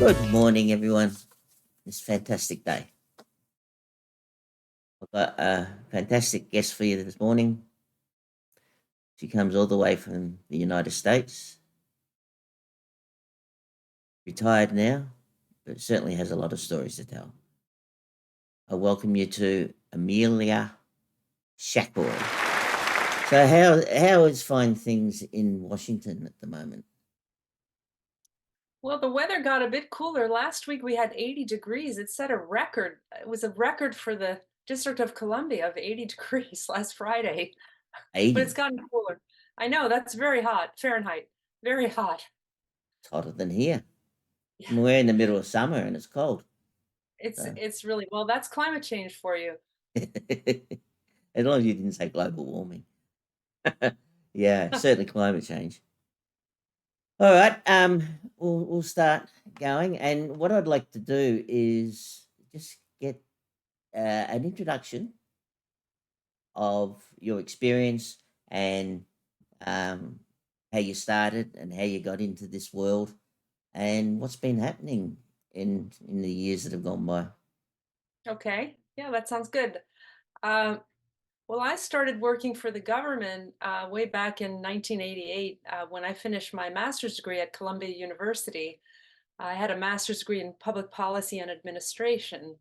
Good morning, everyone. It's a fantastic day. I've got a fantastic guest for you this morning. She comes all the way from the United States, retired now, but certainly has a lot of stories to tell. I welcome you to Amelia Shackor. So, how is fine things in Washington at the moment? Well, the weather got a bit cooler. Last week we had 80 degrees. It set a record. It was a record for the District of Columbia of 80 degrees last Friday, but it's 80. gotten cooler. I know that's very hot, Fahrenheit, very hot. It's hotter than here. Yeah, We're in the middle of summer and it's cold. it's So, it's really well, that's climate change for you. as long as you didn't say global warming. Yeah, certainly climate change. All right, we'll start going, and what I'd like to do is just get an introduction of your experience and um, how you started and how you got into this world, and what's been happening in the years that have gone by. Okay, yeah, that sounds good. Uh, well, I started working for the government way back in 1988 when I finished my master's degree at Columbia University. I had a master's degree in public policy and administration.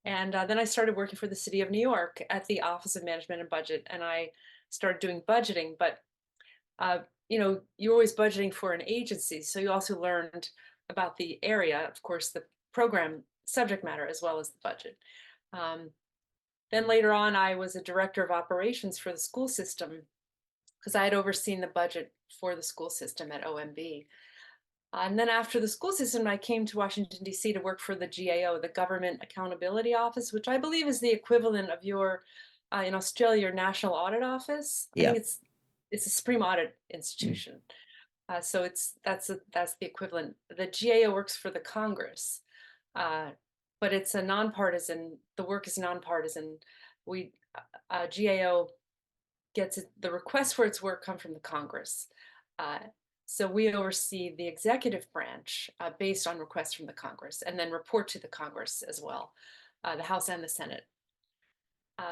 And then I started working for the city of New York at the Office of Management and Budget. And I started doing budgeting. But, uh, you're always budgeting for an agency. So you also learned about the area, of course, the program subject matter, as well as the budget. Um, then later on, I was a director of operations for the school system because I had overseen the budget for the school system at OMB. And then after the school system, I came to Washington, D.C. to work for the GAO, the Government Accountability Office, which I believe is the equivalent of your, in Australia, your National Audit Office. I Yeah. think it's a Supreme Audit Mm. institution. So that's the equivalent. The GAO works for the Congress, uh, but it's a nonpartisan. The work is nonpartisan. We GAO the requests for its work come from the Congress. Uh, so we oversee the executive branch based on requests from the Congress and then report to the Congress as well, the House and the Senate.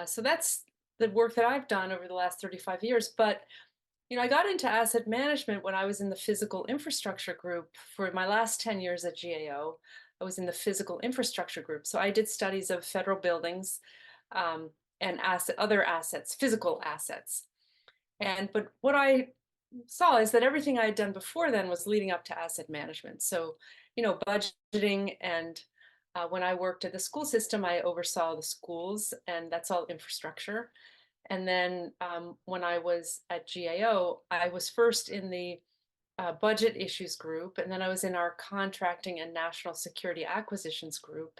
So that's the work that I've done over the last 35 years. But, I got into asset management when I was in the physical infrastructure group for my last 10 years at GAO. I was in the physical infrastructure group. So I did studies of federal buildings um, and other assets, physical assets. But what I saw is that everything I had done before then was leading up to asset management. So, budgeting and when I worked at the school system, I oversaw the schools, and that's all infrastructure. And then when I was at GAO, I was first in the budget issues group, and then I was in our contracting and national security acquisitions group,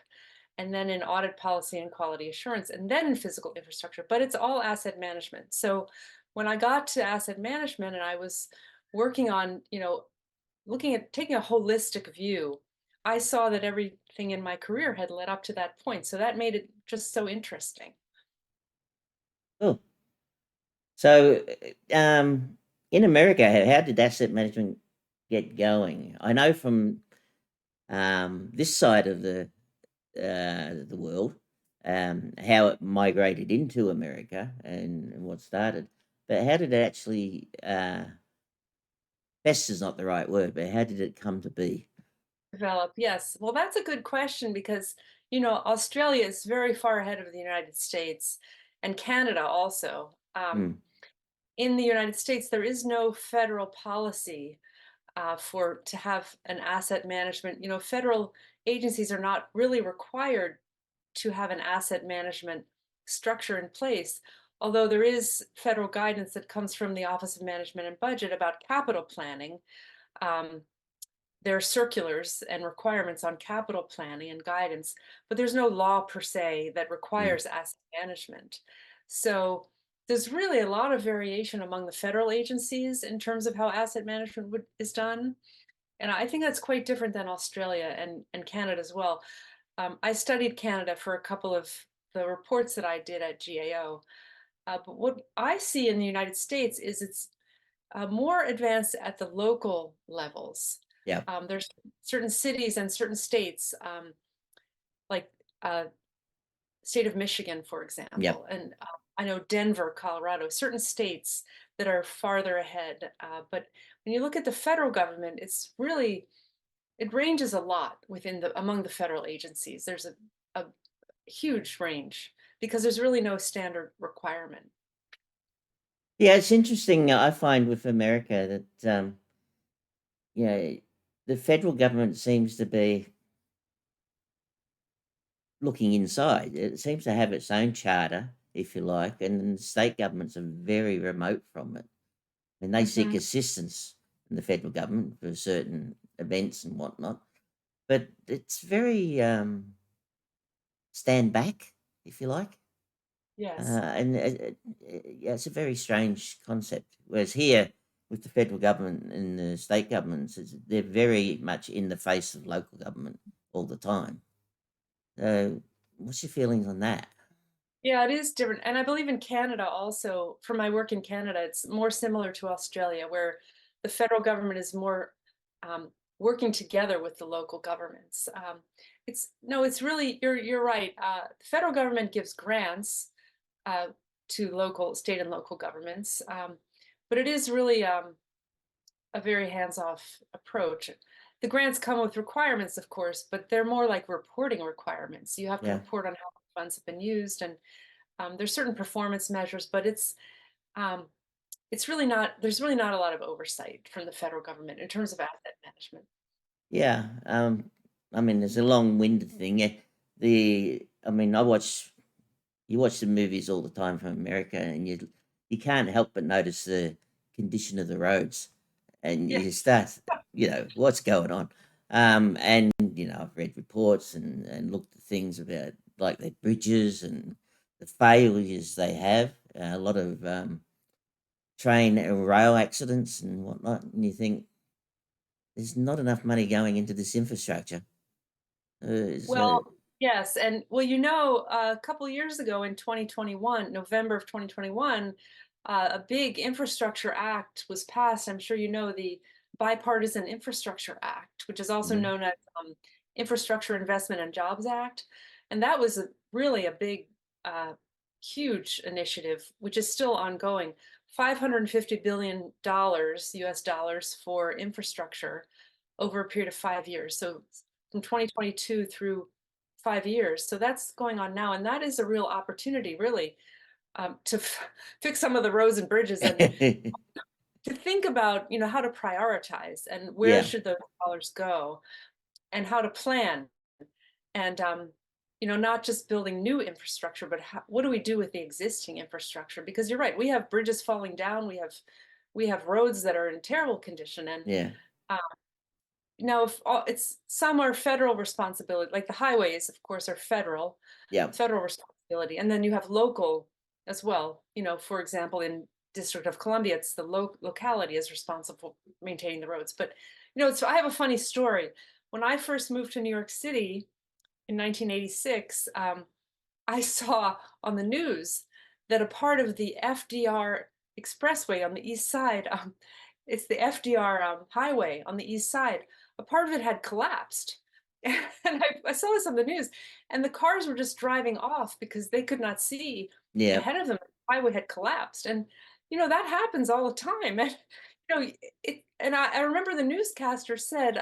and then in audit policy and quality assurance, and then in physical infrastructure. But it's all asset management. So when I got to asset management and I was working on, looking at taking a holistic view, I saw that everything in my career had led up to that point. So that made it just so interesting. Cool. So, in America, how did asset management get going? I know from this side of the world, how it migrated into America and what started. But how did it actually, best is not the right word, but how did it come to be? Develop, yes. Well, that's a good question because, Australia is very far ahead of the United States and Canada also. Mm, In the United States, there is no federal policy for to have an asset management. Federal agencies are not really required to have an asset management structure in place, although there is federal guidance that comes from the Office of Management and Budget about capital planning. Um, there are circulars and requirements on capital planning and guidance, but there's no law per se that mm, requires asset management. So there's really a lot of variation among the federal agencies in terms of how asset management is done. And I think that's quite different than Australia and Canada as well. I studied Canada for a couple of the reports that I did at GAO. But what I see in the United States is it's more advanced at the local levels. Yeah. There's certain cities and certain states, like state of Michigan, for Yep. example, and I know Denver, Colorado, certain states that are farther ahead. But when you look at the federal government, it ranges a lot within the among the federal agencies. There's a huge range because there's really no standard requirement. Yeah, it's interesting. I find with America that you know the federal government seems to be looking inside. It seems to have its own charter, if you like, and then the state governments are very remote from it. And they seek Hmm. assistance from the federal government for certain events and whatnot. But it's very stand back, if you like. Yes. And yeah, it's a very strange concept. Whereas here, with the federal government and the state governments, they're very much in the face of local government all the time. So, what's your feelings on that? Yeah, it is different. And I believe in Canada also, for my work in Canada, it's more similar to Australia, where the federal government is more working together with the local governments. It's no, it's really you're right. The federal government gives grants uh, to local, state, and local governments, but it is really a very hands-off approach. The grants come with requirements, of course, but they're more like reporting requirements. You have to Yeah. report on how funds have been used, and there's certain performance measures, but um, it's really not. There's really not a lot of oversight from the federal government in terms of asset management. Yeah. I mean, there's a long-winded thing. Yeah. I mean, you watch the movies all the time from America, and you can't help but notice the condition of the roads, and Yeah. you start, what's going on. And I've read reports and looked at things about like their bridges and the failures they have. A lot of train and rail accidents and whatnot, and you think there's not enough money going into this infrastructure. So Well, yes, and well, a couple years ago in 2021, November of 2021, a big infrastructure act was passed. I'm sure you know the Bipartisan Infrastructure Act, which is also mhm, known as Infrastructure Investment and Jobs Act, and that was really a big, uh, huge initiative, which is still ongoing. $550 billion US dollars for infrastructure over a period of 5 years. So from 2022 through 5 years. So that's going on now. And that is a real opportunity, really, to fix some of the roads and bridges and to think about, how to prioritize and where yeah, should those dollars go and how to plan and, not just building new infrastructure, but what do we do with the existing infrastructure? Because you're right, we have bridges falling down, we have roads that are in terrible condition, and yeah, um, now, if it's some are federal responsibility, like the highways, of course, are yeah, federal responsibility, and then you have local as well. For example, in District of Columbia, it's the locality is responsible for maintaining the roads. But so I have a funny story. When I first moved to New York City in 1986, I saw on the news that a part of the FDR Expressway on the east side, it's the FDR highway on the east side, a part of it had collapsed. And I saw this on the news, and the cars were just driving off because they could not see yeah, ahead of them. The highway had collapsed. And, that happens all the time. And, I remember the newscaster said,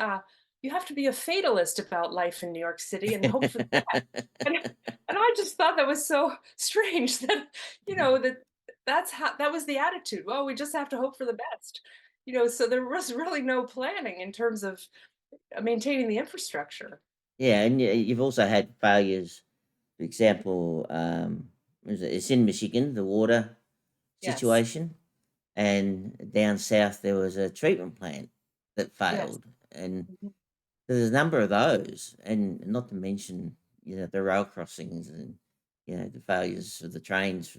you have to be a fatalist about life in New York City and hope for the best. And I just thought that was so strange that, that was the attitude. Well, we just have to hope for the best. So there was really no planning in terms of maintaining the infrastructure. yeah. And you've also had failures. For example, it's in Michigan, the water Yes. situation, and down south there was a treatment plant that Yes. failed, and Mhm. there's a number of those, and not to mention the rail crossings and the failures of the trains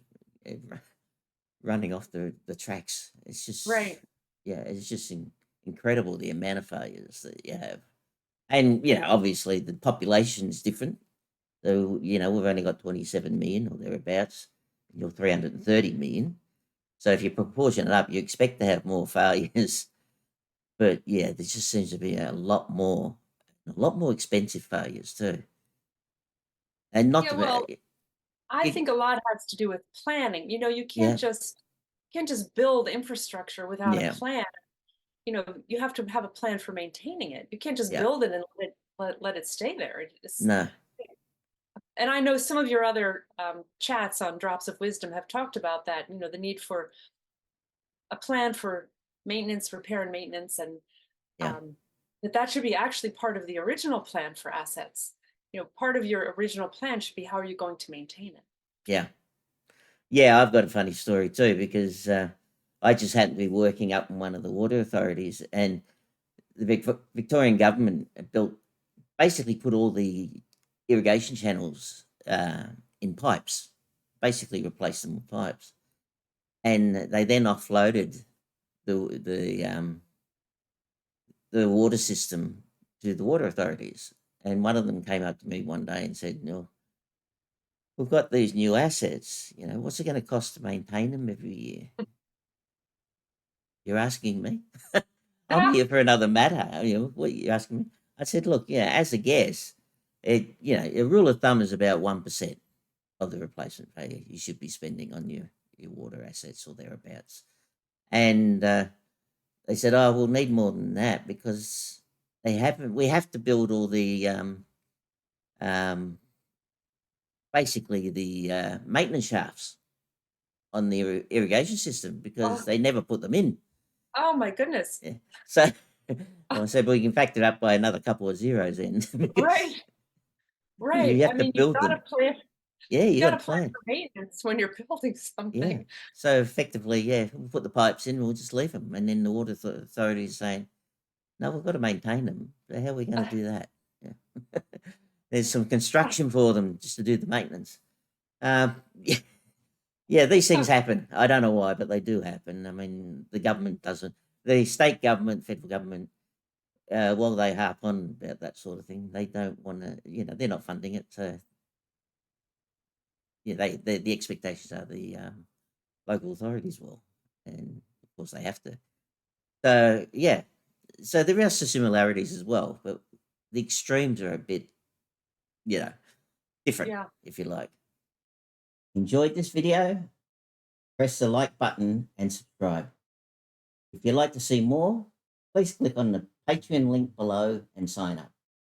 running off the tracks. It's just Right. yeah, it's just incredible the amount of failures that you have, and Yeah. obviously the population is different. So we've only got 27 million or thereabouts. You're 330 million. So if you proportion it up, you expect to have more failures. But yeah, there just seems to be a lot more expensive failures too. And not Yeah, to well, be, I it, think a lot has to do with planning. You know, yeah, you can't just build infrastructure without a yeah, plan. You know, you have to have a plan for maintaining it. You can't just yeah, build it and let it stay there. no, And I know some of your other chats on Drops of Wisdom have talked about that. You know, the need for a plan for maintenance, repair, and maintenance, and yeah, um, that should be actually part of the original plan for assets. You know, part of your original plan should be how are you going to maintain it. yeah. Yeah, I've got a funny story too because I just happened to be working up in one of the water authorities, and the Victorian government built basically put all the irrigation channels in pipes, basically replaced them with pipes, and they then offloaded the the water system to the water authorities. And one of them came up to me one day and said, "No, we've got these new assets. You know, what's it going to cost to maintain them every year?" You're asking me? I'm Ah, here for another matter. You know, what are you asking me? I said, look, yeah, as a guess, a rule of thumb is about 1% of the replacement value you should be spending on your water assets or thereabouts. And they said, oh, we'll need more than that because we have to build all the, um, basically the maintenance shafts on the irrigation system because oh, they never put them in. oh my goodness. Yeah. So I said, well, you can factor up by another couple of zeros then because Right, right. you I have to mean, you've build got to them. plan. Yeah, You you got got to to plan plan. for maintenance when you're building Yeah. something. So effectively, yeah, we'll put the pipes in, we'll just leave them. And then the water authority is saying, no, we've got to maintain them. So how are we going to do that? Yeah. There's some construction for them just to do the maintenance. Yeah, yeah, these things happen. I don't know why, but they do happen. I mean, the government doesn't, the state government, federal government, while they harp on about that sort of thing, they don't want to, they're not funding it. So, yeah, the expectations are the local authorities will. And of course, they have to. So, yeah, so there are some similarities as well, but the extremes are a bit, you know, different, Yeah. if you like. Enjoyed this video? Press the like button and subscribe. If you'd like to see more, please click on the Patreon link below and sign up.